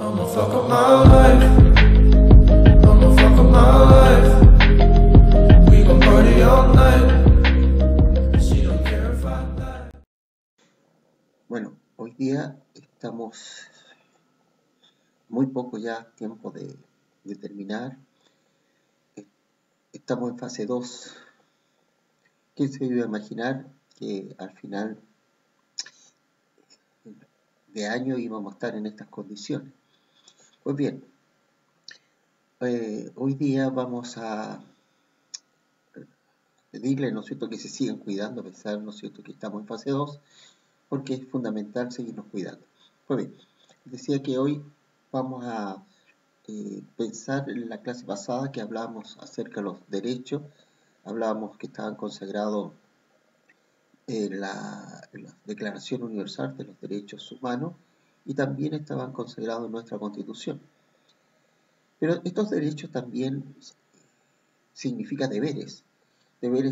I'ma fuck up my life. I'ma fuck up my life. We gon' party all night. She don't care if I die. Bueno, hoy día estamos muy poco ya tiempo de terminar. Estamos en fase 2. ¿Quién se iba a imaginar que al final de año íbamos a estar en estas condiciones? Pues bien, hoy día vamos a pedirle, ¿no es cierto?, que se sigan cuidando a pesar, ¿no es cierto?, que estamos en fase 2, porque es fundamental seguirnos cuidando. Pues bien, decía que hoy vamos a pensar en la clase pasada que hablábamos acerca de los derechos, hablábamos que estaban consagrados en la Declaración Universal de los Derechos Humanos y también estaban consagrados en nuestra Constitución. Pero estos derechos también significan deberes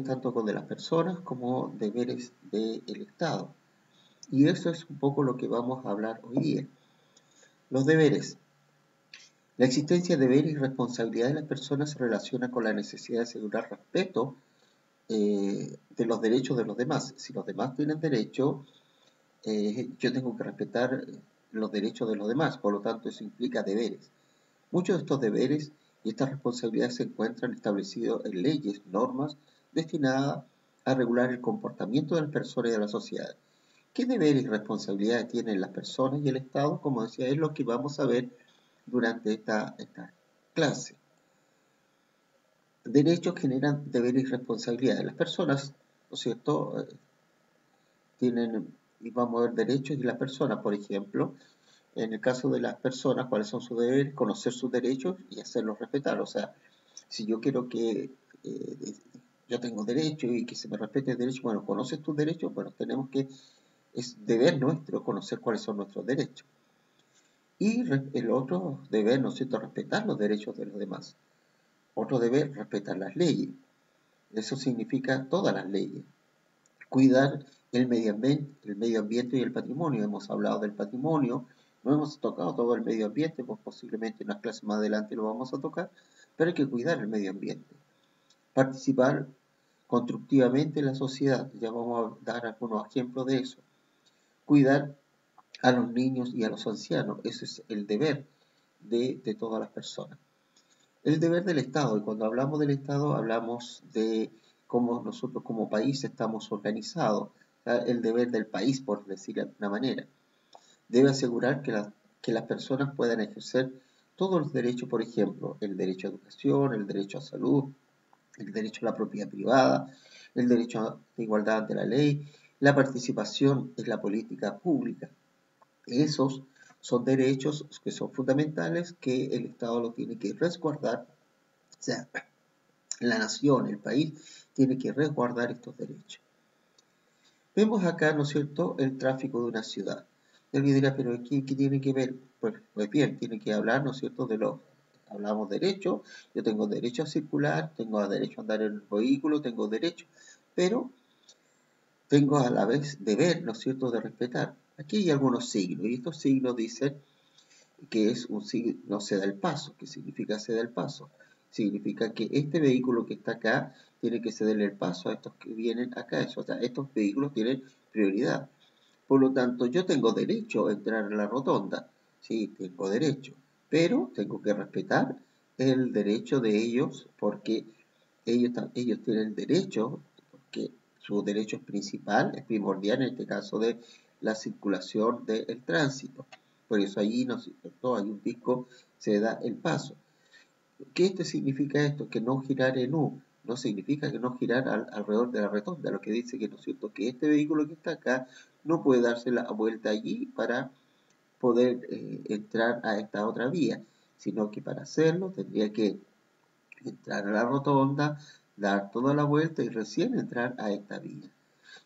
tanto con de las personas como deberes del Estado. Y eso es un poco lo que vamos a hablar hoy día. Los deberes. La existencia de deberes y responsabilidades de las personas se relaciona con la necesidad de asegurar respeto de los derechos de los demás. Si los demás tienen derecho, yo tengo que respetar los derechos de los demás, por lo tanto eso implica deberes. Muchos de estos deberes y estas responsabilidades se encuentran establecidos en leyes, normas, destinadas a regular el comportamiento de las personas y de la sociedad. ¿Qué deberes y responsabilidades tienen las personas y el Estado? Como decía, es lo que vamos a ver durante esta clase. Derechos generan deberes y responsabilidades. Las personas, ¿no es cierto?, tienen, y vamos a ver derechos y las personas, por ejemplo, en el caso de las personas, cuáles son sus deberes, conocer sus derechos y hacerlos respetar. O sea, si yo quiero que yo tengo derecho y que se me respete el derecho, bueno, ¿conoces tus derechos? Bueno, tenemos que, es deber nuestro conocer cuáles son nuestros derechos. Y el otro deber, ¿no es cierto?, respetar los derechos de los demás. Otro deber, respetar las leyes. Eso significa todas las leyes. Cuidar el medio ambiente y el patrimonio. Hemos hablado del patrimonio, no hemos tocado todo el medio ambiente, pues posiblemente en las clases más adelante lo vamos a tocar, pero hay que cuidar el medio ambiente. Participar constructivamente en la sociedad, ya vamos a dar algunos ejemplos de eso. Cuidar a los niños y a los ancianos, ese es el deber de todas las personas. El deber del Estado, y cuando hablamos del Estado hablamos de cómo nosotros como país estamos organizados, el deber del país, por decirlo de alguna manera. Debe asegurar que las personas puedan ejercer todos los derechos, por ejemplo, el derecho a educación, el derecho a salud, el derecho a la propiedad privada, el derecho a la igualdad ante la ley, la participación en la política pública. Esos son derechos que son fundamentales que el Estado lo tiene que resguardar, o sea, la nación, el país, tiene que resguardar estos derechos. Vemos acá, ¿no es cierto?, el tráfico de una ciudad. Y alguien dirá, pero ¿qué tiene que ver? Pues bien, tiene que hablar, ¿no es cierto?, hablamos derecho, yo tengo derecho a circular, tengo derecho a andar en el vehículo, tengo derecho, pero tengo a la vez deber, ¿no es cierto?, de respetar. Aquí hay algunos signos, y estos signos dicen que es un signo ceda el paso. ¿Qué significa ceda el paso? Significa que este vehículo que está acá tiene que cederle el paso a estos que vienen acá. O sea, estos vehículos tienen prioridad. Por lo tanto, yo tengo derecho a entrar a la rotonda. Sí, tengo derecho. Pero tengo que respetar el derecho de ellos porque ellos tienen derecho, porque su derecho es principal, es primordial en este caso de la circulación del tránsito. Por eso allí hay un disco, se da el paso. ¿Qué significa esto? Que no girar en U. No significa que no girar alrededor de la rotonda. Lo que dice que, ¿no es cierto?, que este vehículo que está acá no puede darse la vuelta allí para poder entrar a esta otra vía, sino que para hacerlo tendría que entrar a la rotonda, dar toda la vuelta y recién entrar a esta vía.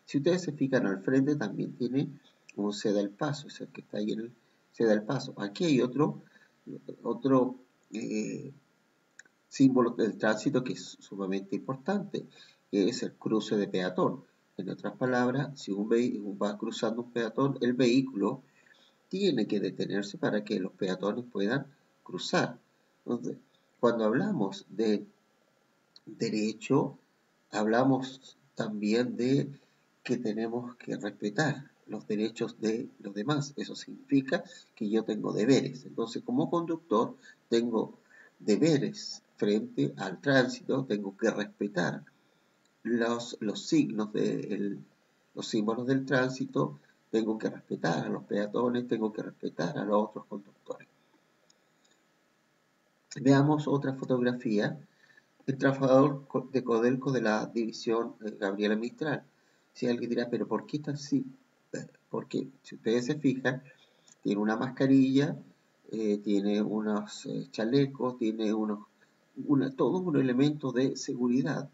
Si ustedes se fijan al frente también tiene un ceda el paso, es el que está ahí en el ceda el paso. Aquí hay otro símbolo del tránsito que es sumamente importante, que es el cruce de peatón. En otras palabras, si un vehículo va cruzando un peatón, el vehículo tiene que detenerse para que los peatones puedan cruzar. Entonces, cuando hablamos de derecho, hablamos también de que tenemos que respetar los derechos de los demás. Eso significa que yo tengo deberes. Entonces, como conductor, tengo deberes frente al tránsito, tengo que respetar los signos los símbolos del tránsito, tengo que respetar a los peatones, tengo que respetar a los otros conductores. Veamos otra fotografía. El trabajador de Codelco de la división Gabriela Mistral. Si alguien dirá, pero ¿por qué está así? Porque si ustedes se fijan, tiene una mascarilla, tiene unos chalecos, tiene todo un elemento de seguridad.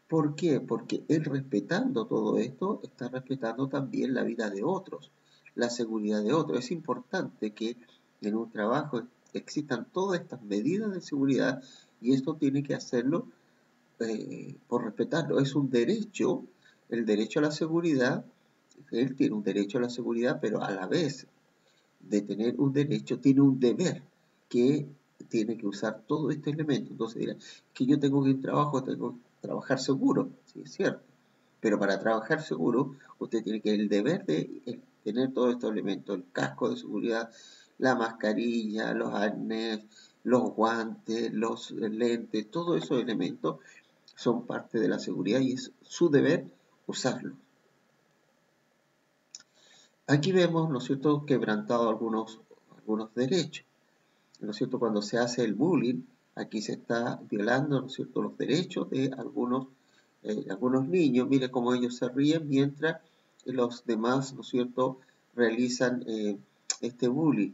¿Por qué? Porque él respetando todo esto, está respetando también la vida de otros, la seguridad de otros. Es importante que en un trabajo existan todas estas medidas de seguridad y esto tiene que hacerlo por respetarlo. Es un derecho, el derecho a la seguridad. Él tiene un derecho a la seguridad, pero a la vez de tener un derecho, tiene un deber que tiene que usar todo este elemento. Entonces dirá, que yo tengo que ir a trabajo, tengo que trabajar seguro, sí, es cierto. Pero para trabajar seguro, usted tiene que el deber de tener todos estos elementos, el casco de seguridad, la mascarilla, los arnés, los guantes, los lentes, todos esos elementos son parte de la seguridad y es su deber usarlos. Aquí vemos, ¿no es cierto?, quebrantado algunos derechos. ¿No es cierto? Cuando se hace el bullying, aquí se está violando, ¿no es cierto?, los derechos de algunos niños. Mire cómo ellos se ríen mientras los demás, ¿no es cierto?, realizan este bullying.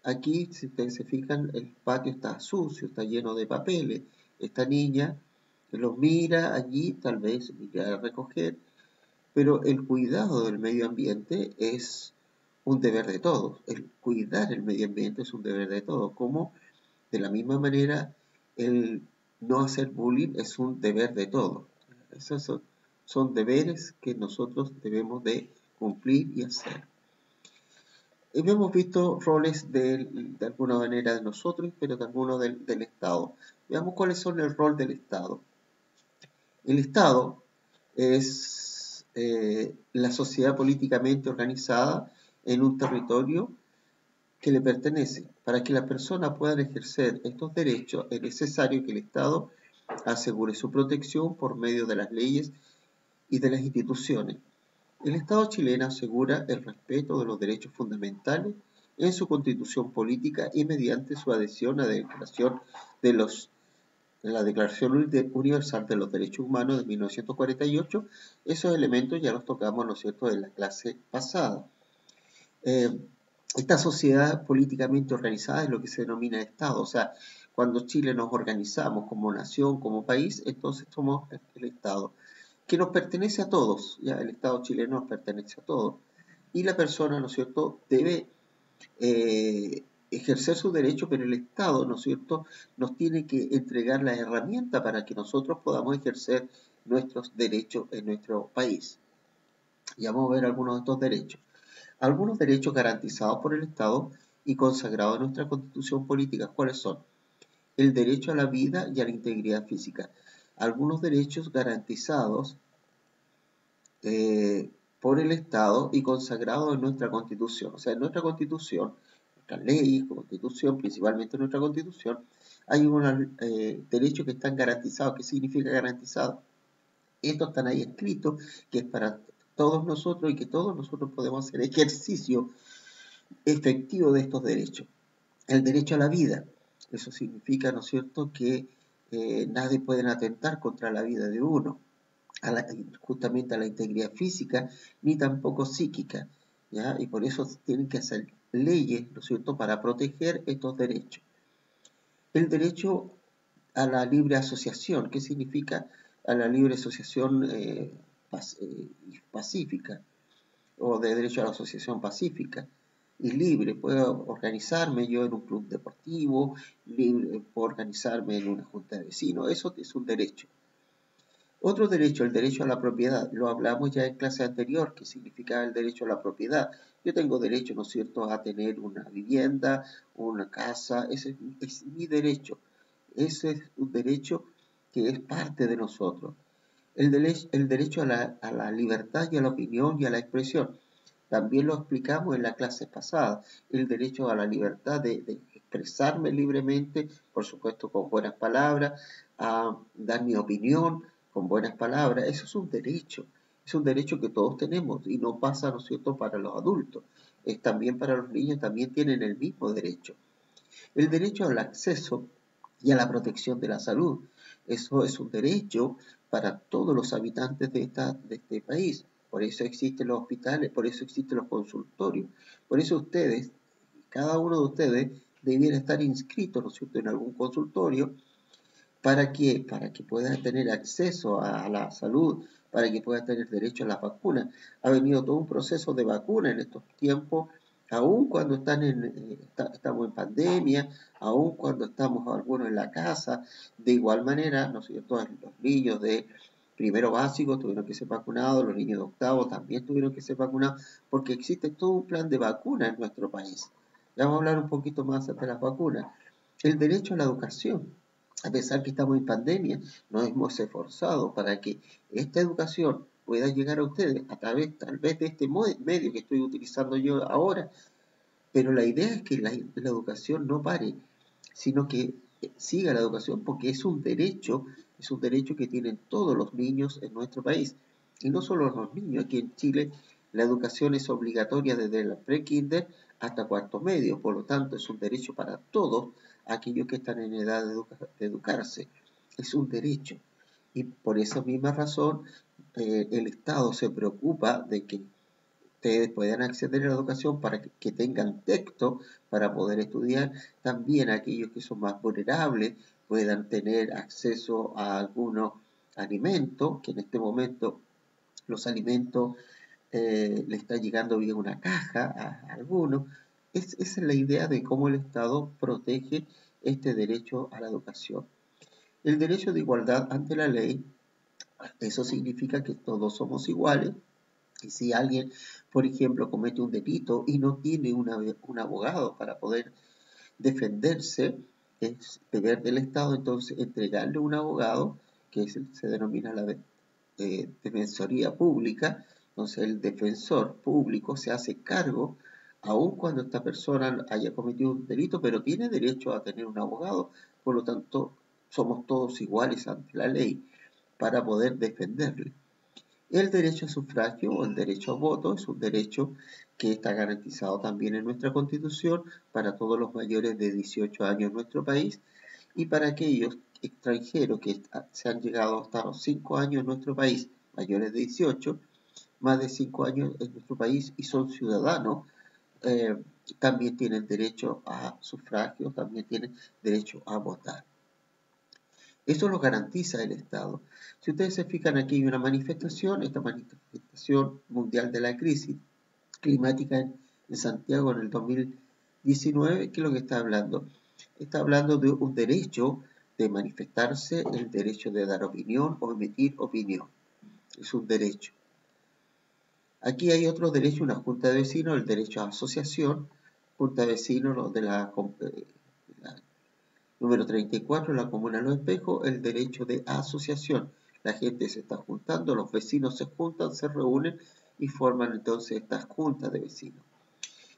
Aquí, si ustedes se fijan, el patio está sucio, está lleno de papeles. Esta niña los mira allí, tal vez irá a recoger, pero el cuidado del medio ambiente es un deber de todos. El cuidar el medio ambiente es un deber de todos, como de la misma manera el no hacer bullying es un deber de todos. Esos son deberes que nosotros debemos de cumplir y hacer. Hemos visto roles de alguna manera de nosotros, pero de algunos del Estado. Veamos cuáles son el rol del Estado. El Estado es la sociedad políticamente organizada en un territorio que le pertenece. Para que las personas puedan ejercer estos derechos es necesario que el Estado asegure su protección por medio de las leyes y de las instituciones. El Estado chileno asegura el respeto de los derechos fundamentales en su constitución política y mediante su adhesión a la Declaración Universal de los Derechos Humanos de 1948. Esos elementos ya los tocamos, ¿no es cierto?, en la clase pasada. Esta sociedad políticamente organizada es lo que se denomina Estado. O sea, cuando Chile nos organizamos como nación, como país, entonces somos el Estado, que nos pertenece a todos. Ya el Estado chileno nos pertenece a todos. Y la persona, ¿no es cierto?, debe ejercer su derecho, pero el Estado, ¿no es cierto?, nos tiene que entregar la herramienta para que nosotros podamos ejercer nuestros derechos en nuestro país. Y vamos a ver algunos de estos derechos. Algunos derechos garantizados por el Estado y consagrados en nuestra Constitución política. ¿Cuáles son? El derecho a la vida y a la integridad física. Algunos derechos garantizados por el Estado y consagrados en nuestra Constitución. O sea, en nuestra Constitución, nuestras leyes, Constitución, principalmente en nuestra Constitución, hay unos derechos que están garantizados. ¿Qué significa garantizado? Estos están ahí escritos, que es para todos nosotros y que todos nosotros podemos hacer ejercicio efectivo de estos derechos. El derecho a la vida, eso significa, ¿no es cierto?, que nadie puede atentar contra la vida de uno, justamente a la integridad física, ni tampoco psíquica, ¿ya? Y por eso tienen que hacer leyes, ¿no es cierto?, para proteger estos derechos. El derecho a la libre asociación, ¿qué significa? A la libre asociación pacífica, o de derecho a la asociación pacífica y libre. Puedo organizarme yo en un club deportivo, libre, puedo organizarme en una junta de vecinos, eso es un derecho. Otro derecho, el derecho a la propiedad. Lo hablamos ya en clase anterior, que significaba el derecho a la propiedad. Yo tengo derecho, ¿no es cierto?, a tener una vivienda, una casa. Ese es mi derecho. Ese es un derecho que es parte de nosotros. El derecho a la libertad y a la opinión y a la expresión. También lo explicamos en la clase pasada. El derecho a la libertad de expresarme libremente, por supuesto con buenas palabras, a dar mi opinión con buenas palabras. Eso es un derecho. Es un derecho que todos tenemos y no pasa, ¿no es cierto?, para los adultos. Es también para los niños, también tienen el mismo derecho. El derecho al acceso y a la protección de la salud. Eso es un derecho para todos los habitantes de este país. Por eso existen los hospitales, por eso existen los consultorios. Por eso ustedes, cada uno de ustedes, debiera estar inscritos, ¿no es cierto?, en algún consultorio. ¿Para qué? Para que puedan tener acceso a la salud, para que puedan tener derecho a las vacunas. Ha venido todo un proceso de vacuna en estos tiempos, aun cuando estamos en pandemia, aun cuando estamos algunos en la casa. De igual manera, ¿no es cierto?, los niños de primero básico tuvieron que ser vacunados, los niños de octavo también tuvieron que ser vacunados, porque existe todo un plan de vacuna en nuestro país. Ya vamos a hablar un poquito más de las vacunas. El derecho a la educación. A pesar que estamos en pandemia, nos hemos esforzado para que esta educación pueda llegar a ustedes a través tal vez de este medio que estoy utilizando yo ahora. Pero la idea es que la educación no pare, sino que siga la educación porque es un derecho que tienen todos los niños en nuestro país. Y no solo los niños, aquí en Chile la educación es obligatoria desde el pre-kinder hasta cuarto medio, por lo tanto es un derecho para todos aquellos que están en edad de educarse. Es un derecho. Y por esa misma razón el Estado se preocupa de que ustedes puedan acceder a la educación para que tengan texto para poder estudiar. También aquellos que son más vulnerables puedan tener acceso a algunos alimentos, que en este momento los alimentos le está llegando vía una caja a algunos. Esa es la idea de cómo el Estado protege este derecho a la educación. El derecho de igualdad ante la ley, eso significa que todos somos iguales. Y si alguien, por ejemplo, comete un delito y no tiene un abogado para poder defenderse, es deber del Estado entonces entregarle un abogado, que se denomina la defensoría pública. Entonces el defensor público se hace cargo, aun cuando esta persona haya cometido un delito, pero tiene derecho a tener un abogado, por lo tanto somos todos iguales ante la ley para poder defenderle. El derecho a sufragio o el derecho a voto es un derecho que está garantizado también en nuestra Constitución para todos los mayores de 18 años en nuestro país y para aquellos extranjeros que se han llegado hasta los 5 años en nuestro país, mayores de 18, más de 5 años en nuestro país y son ciudadanos, también tienen derecho a sufragio, también tienen derecho a votar. Eso lo garantiza el Estado. Si ustedes se fijan, aquí hay una manifestación, esta manifestación mundial de la crisis climática en Santiago en el 2019, ¿qué es lo que está hablando? Está hablando de un derecho de manifestarse, el derecho de dar opinión o emitir opinión. Es un derecho. Aquí hay otro derecho, una junta de vecinos, el derecho a asociación, junta de vecinos de la número 34, la comuna Los Espejos, el derecho de asociación. La gente se está juntando, los vecinos se juntan, se reúnen y forman entonces estas juntas de vecinos.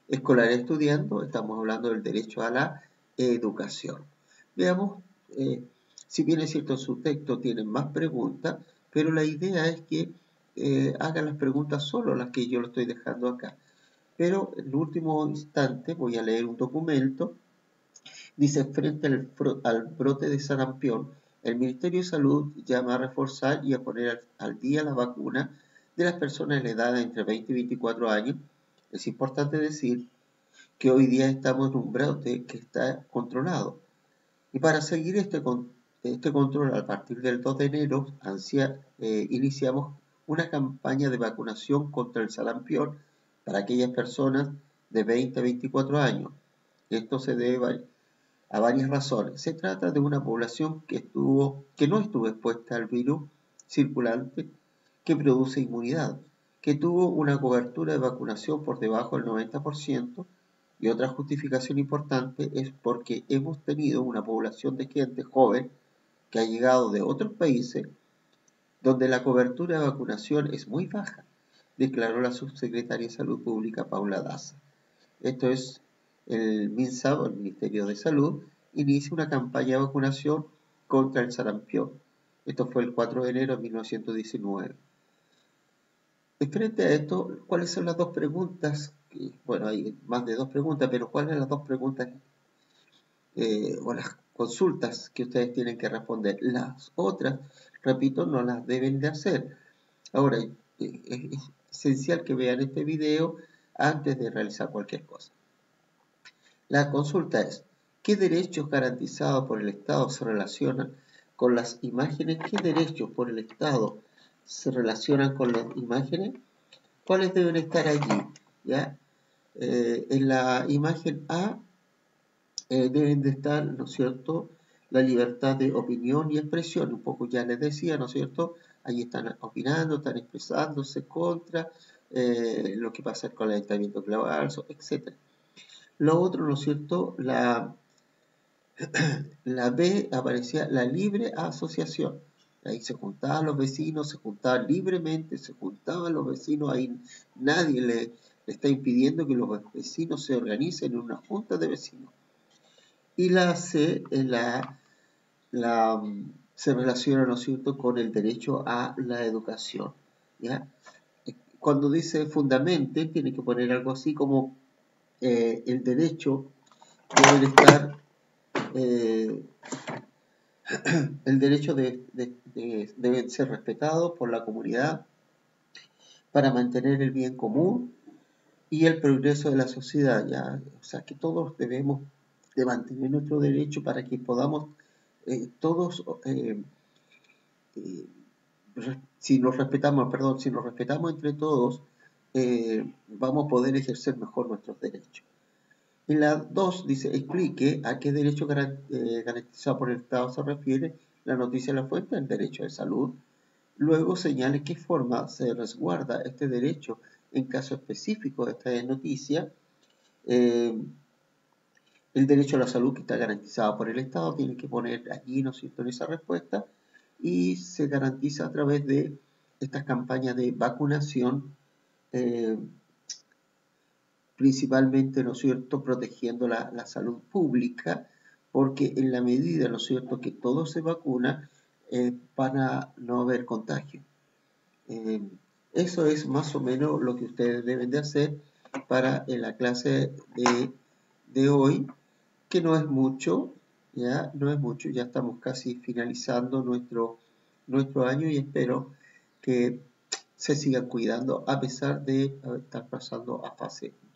Escolar estudiando, estamos hablando del derecho a la educación. Veamos, si bien es cierto su texto tiene más preguntas, pero la idea es que hagan las preguntas solo las que yo lo estoy dejando acá. Pero en el último instante voy a leer un documento. Dice, frente al brote de sarampión, el Ministerio de Salud llama a reforzar y a poner al día la vacuna de las personas en la edad de entre 20 y 24 años. Es importante decir que hoy día estamos en un brote que está controlado. Y para seguir este control, a partir del 2 de enero, iniciamos una campaña de vacunación contra el sarampión para aquellas personas de 20 a 24 años. Esto se debe a varias razones. Se trata de una población que no estuvo expuesta al virus circulante que produce inmunidad, que tuvo una cobertura de vacunación por debajo del 90%, y otra justificación importante es porque hemos tenido una población de gente joven que ha llegado de otros países donde la cobertura de vacunación es muy baja, declaró la subsecretaria de Salud Pública Paula Daza. Esto es, el MinSal, el Ministerio de Salud, inicia una campaña de vacunación contra el sarampión. Esto fue el 4 de enero de 1919. Frente a esto, ¿cuáles son las dos preguntas? Bueno, hay más de dos preguntas, pero ¿cuáles son las dos preguntas o las consultas que ustedes tienen que responder? Las otras, repito, no las deben de hacer. Ahora, es esencial que vean este video antes de realizar cualquier cosa. La consulta es, ¿qué derechos garantizados por el Estado se relacionan con las imágenes? ¿Qué derechos por el Estado se relacionan con las imágenes? ¿Cuáles deben estar allí? ¿Ya? En la imagen A deben de estar, ¿no es cierto?, la libertad de opinión y expresión. Un poco ya les decía, ¿no es cierto?, allí están opinando, están expresándose contra lo que pasa con el calentamiento global, etc. Lo otro, ¿no es cierto?, la B aparecía la libre asociación. Ahí se juntaban los vecinos, se juntaban libremente, se juntaban los vecinos, ahí nadie le está impidiendo que los vecinos se organicen en una junta de vecinos. Y la C se relaciona, ¿no es cierto?, con el derecho a la educación. ¿Ya? Cuando dice fundamente, tiene que poner algo así como el derecho debe estar, el derecho debe ser respetado por la comunidad para mantener el bien común y el progreso de la sociedad. ¿Ya? O sea, que todos debemos de mantener nuestro derecho para que podamos todos, si nos respetamos entre todos, vamos a poder ejercer mejor nuestros derechos. En la 2 dice, explique a qué derecho garantizado por el Estado se refiere la noticia de la fuente, el derecho de salud. Luego señale qué forma se resguarda este derecho en caso específico de esta noticia. El derecho a la salud que está garantizado por el Estado, tiene que poner allí, ¿no es cierto?, en esa respuesta, y se garantiza a través de estas campañas de vacunación, principalmente, ¿no es cierto?, protegiendo la salud pública, porque en la medida, ¿no es cierto?, que todo se vacuna, van a no haber contagio. Eso es más o menos lo que ustedes deben de hacer para la clase de hoy, que no es mucho, ya no es mucho, ya estamos casi finalizando nuestro año y espero que se sigan cuidando a pesar de estar pasando a fase